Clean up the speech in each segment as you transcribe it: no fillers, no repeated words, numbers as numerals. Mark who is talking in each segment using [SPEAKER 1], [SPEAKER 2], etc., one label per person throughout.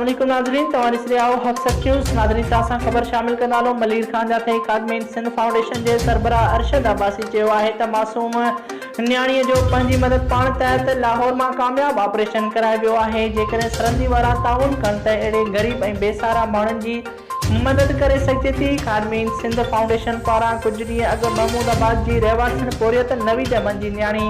[SPEAKER 1] अस्सलाम वालेकुम नाज़रीन, तव्हां ॾिसी रहिया आहियो हक़ सच न्यूज़। नाज़रीन सां ख़बर शामिल कंदा हलूं। मलीर ख़ान जा थे ख़ादमीन सिंध फाउंडेशन जे सरबराह अरशद अब्बासी चयो आहे त मासूम न्याणीअ जो पंहिंजी मदद पाण तहत लाहौर मां कामयाब ऑपरेशन कराए वियो आहे। जेकॾहिं सरहदी वारा ताउन कनि त अहिड़े ग़रीब ऐं बेसहारा माण्हुनि जी मदद करे सघिजे थी। ख़ादमीन सिंध फाउंडेशन पारां कुझु ॾींहं अॻु महमूदाबाद जी रहवासिन पोरियत नवीद अहमद जी न्याणी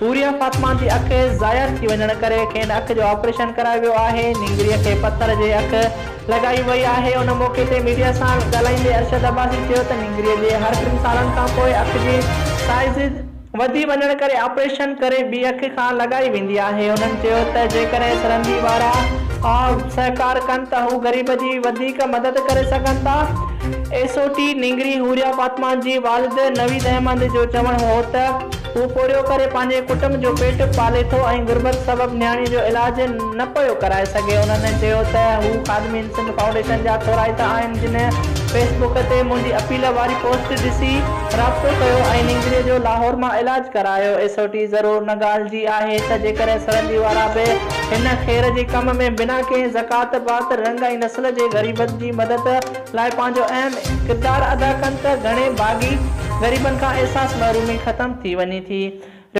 [SPEAKER 1] हुरिया फातिमा जी अखि ज़ाया थी वञण करे खेनि अखि जो ऑपरेशन करायो वियो आहे। निंगरीअ खे पथर जे अखि लॻाई वई आहे। उन मौक़े ते मीडिया सां ॻाल्हाईंदे अरशद अब्बासी चयो त निंगरीअ जे हर 3 सालनि खां पोइ अखि जी साइज़ वधी वञण करे ऑपरेशन करे ॿी अखि खां लॻाई वेंदी आहे। उन्हनि चयो त जेकॾहिं सरहदी वारा सहकार कनि त हू ग़रीब जी वधीक मदद करे सघनि था। एसओटी निंगरी हुरिया फातिमा जी वालिद नवीद अहमद जो चवणु हो त हू पोरियो करे पंहिंजे कुटुंब जो पेट पाले थो ऐं गुरबत सबबु न्याणी जो इलाज न पियो कराए सघे। उन्हनि चयो त हू ख़ादमीन सिंध फाउंडेशन जा थोराइता आहिनि जिन फेसबुक ते मुंहिंजी अपील वारी पोस्ट ॾिसी राब्तो कयो ऐं निंगरीअ जो लाहौर मां इलाज करायो। एसओटी ज़रूरु न ॻाल्हि जी आहे त जेकॾहिं सरहदी वारा बि हिन ख़ैर जे कम में बिना कंहिं ज़कात बात रंग ऐं नस्ल जे ग़रीबनि जी मदद लाइ पंहिंजो अहम किरदारु अदा कनि त घणे भागी ग़रीबनि खां अहसास महरूमी ख़तमु थी वञे थी।